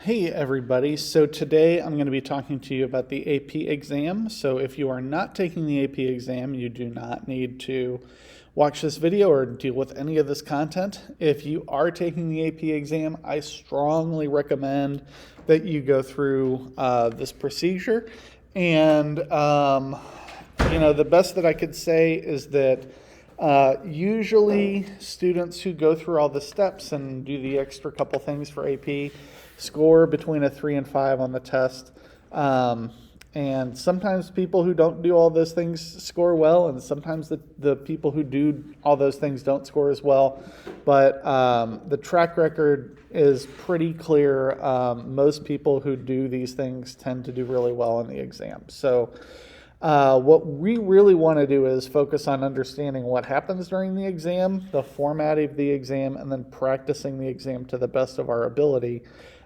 Hey everybody, so today I'm going to be talking to you about the AP exam. So if you are not taking the AP exam, you do not need to watch this video or deal with any of this content. If you are taking the AP exam, I strongly recommend that you go through this procedure. And, the best that I could say is that usually students who go through all the steps and do the extra couple things for AP score between a 3 and 5 on the test. And sometimes people who don't do all those things score well, and sometimes the people who do all those things don't score as well. But the track record is pretty clear. Most people who do these things tend to do really well in the exam. So what we really want to do is focus on understanding what happens during the exam, the format of the exam, and then practicing the exam to the best of our ability.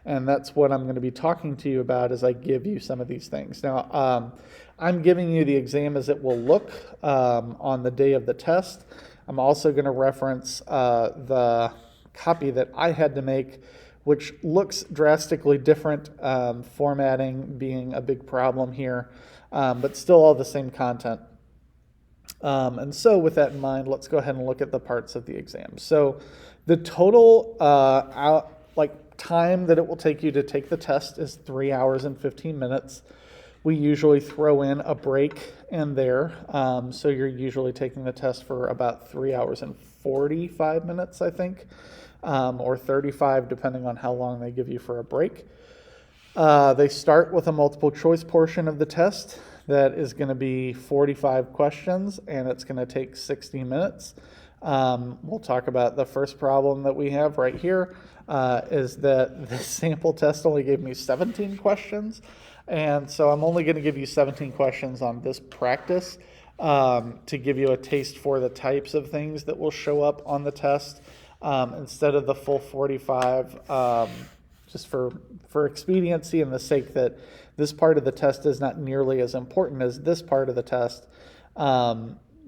And that's what I'm going to be talking to you about as I give you some of these things. Now, I'm giving you the exam as it will look on the day of the test. I'm also going to reference the copy that I had to make, which looks drastically different, formatting being a big problem here, but still all the same content. And so with that in mind, let's go ahead and look at the parts of the exam. So the total time that it will take you to take the test is 3 hours and 15 minutes. We usually throw in a break in there. So you're usually taking the test for about 3 hours and 45 minutes, I think, or 35, depending on how long they give you for a break. They start with a multiple choice portion of the test that is going to be 45 questions, and it's going to take 60 minutes. We'll talk about the first problem that we have right here, is that the sample test only gave me 17 questions. And so I'm only going to give you 17 questions on this practice to give you a taste for the types of things that will show up on the test instead of the full 45, just for expediency and the sake that this part of the test is not nearly as important as this part of the test.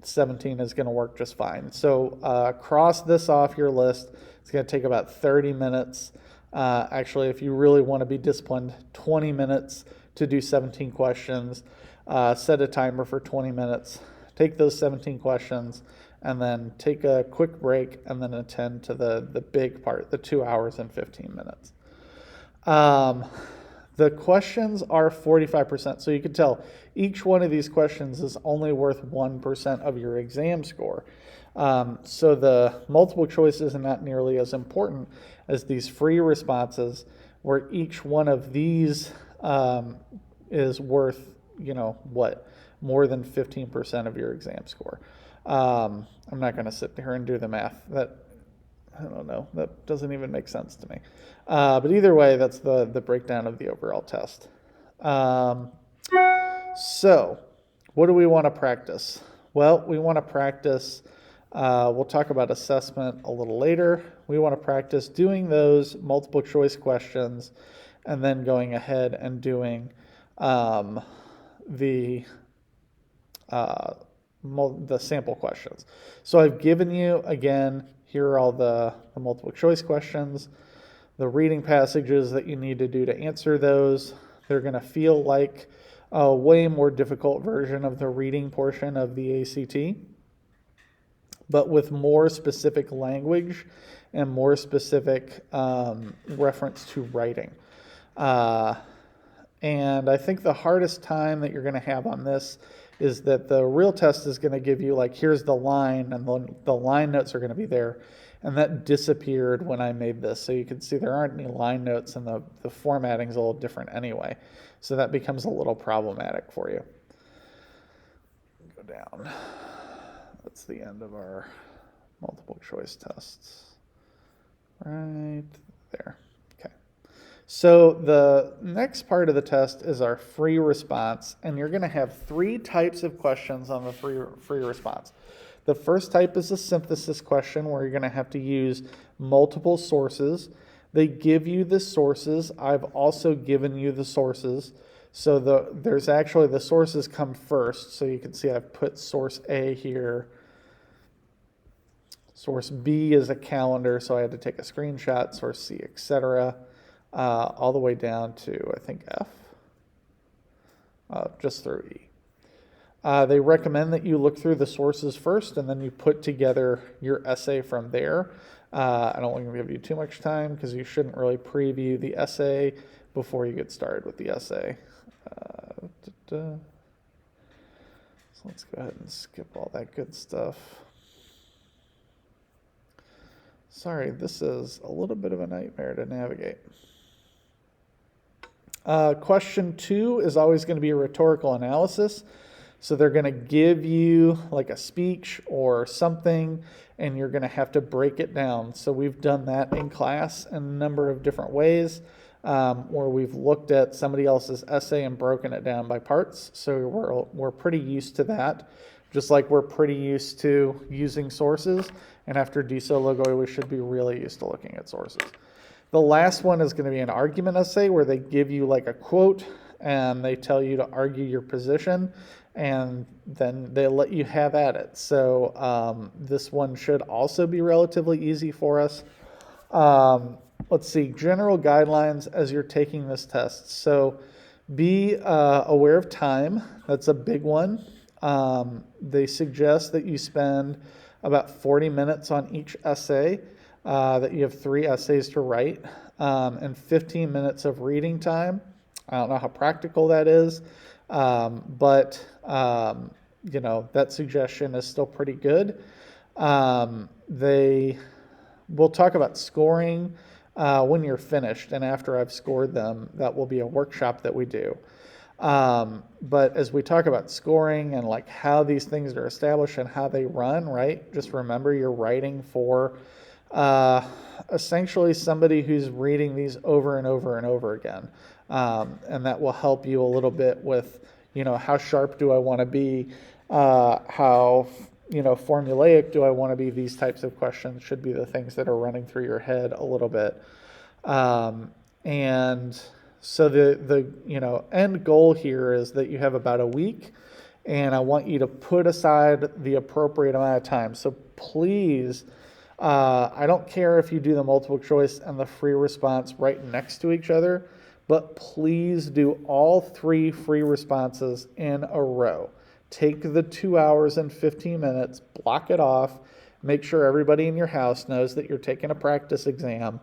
17 is going to work just fine. So cross this off your list. It's going to take about 30 minutes. Actually, if you really want to be disciplined, 20 minutes to do 17 questions. Set a timer for 20 minutes. Take those 17 questions and then take a quick break and then attend to the big part, the 2 hours and 15 minutes. The questions are 45%, so you can tell each one of these questions is only worth 1% of your exam score. So the multiple choice is not nearly as important as these free responses, where each one of these is worth, more than 15% of your exam score. I'm not going to sit here and do the math. I don't know. That doesn't even make sense to me. But either way, that's the breakdown of the overall test. So what do we want to practice? Well, we want to practice, we'll talk about assessment a little later. We want to practice doing those multiple choice questions and then going ahead and doing the sample questions. So I've given you, again, here are all the multiple choice questions, the reading passages that you need to do to answer those. They're going to feel like a way more difficult version of the reading portion of the ACT, but with more specific language and more specific reference to writing. And I think the hardest time that you're going to have on this is that the real test is going to give you, here's the line, and the line notes are going to be there. And that disappeared when I made this. So you can see there aren't any line notes, and the formatting's a little different anyway. So that becomes a little problematic for you. Go down. That's the end of our multiple choice tests. Right there. Okay. So the next part of the test is our free response, and you're going to have 3 types of questions on the free response. The first type is a synthesis question where you're going to have to use multiple sources. They give you the sources. I've also given you the sources. So there's actually the sources come first. So you can see I've put source A here. Source B is a calendar, so I had to take a screenshot, source C, etc. all the way down to, I think, F, just through E. They recommend that you look through the sources first and then you put together your essay from there. I don't want to give you too much time because you shouldn't really preview the essay before you get started with the essay. So let's go ahead and skip all that good stuff. Sorry, this is a little bit of a nightmare to navigate. Question 2 is always going to be a rhetorical analysis. So they're going to give you like a speech or something, and you're going to have to break it down. So we've done that in class in a number of different ways, where we've looked at somebody else's essay and broken it down by parts. So we're pretty used to that, just like we're pretty used to using sources. And after DSO Logoi, we should be really used to looking at sources. The last one is going to be an argument essay where they give you like a quote and they tell you to argue your position, and then they let you have at it. So this one should also be relatively easy for us. Let's see, general guidelines as you're taking this test. So be aware of time. That's a big one. They suggest that you spend about 40 minutes on each essay, that you have 3 essays to write, and 15 minutes of reading time. I don't know how practical that is, but that suggestion is still pretty good. We'll talk about scoring when you're finished, and after I've scored them, that will be a workshop that we do. But as we talk about scoring and like how these things are established and how they run, right? Just remember you're writing for essentially somebody who's reading these over and over and over again. And that will help you a little bit with, how sharp do I want to be? How, formulaic do I want to be? These types of questions should be the things that are running through your head a little bit. And so the end goal here is that you have about a week, and I want you to put aside the appropriate amount of time. So please, I don't care if you do the multiple choice and the free response right next to each other, but please do all 3 free responses in a row. Take the 2 hours and 15 minutes, block it off, make sure everybody in your house knows that you're taking a practice exam,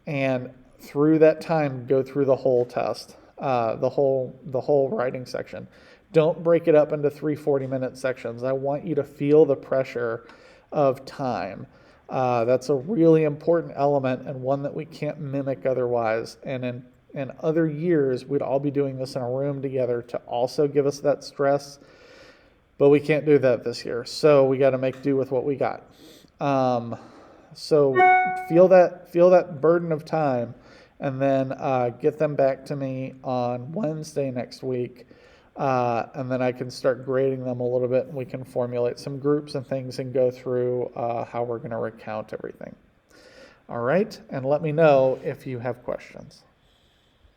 and through that time, go through the whole test, the whole writing section. Don't break it up into 3 40-minute sections. I want you to feel the pressure of time. That's a really important element and one that we can't mimic otherwise. And in other years, we'd all be doing this in a room together to also give us that stress, but we can't do that this year. So we got to make do with what we got. So feel that burden of time, and then get them back to me on Wednesday next week. And then I can start grading them a little bit, and we can formulate some groups and things and go through how we're going to recount everything. All right, and let me know if you have questions.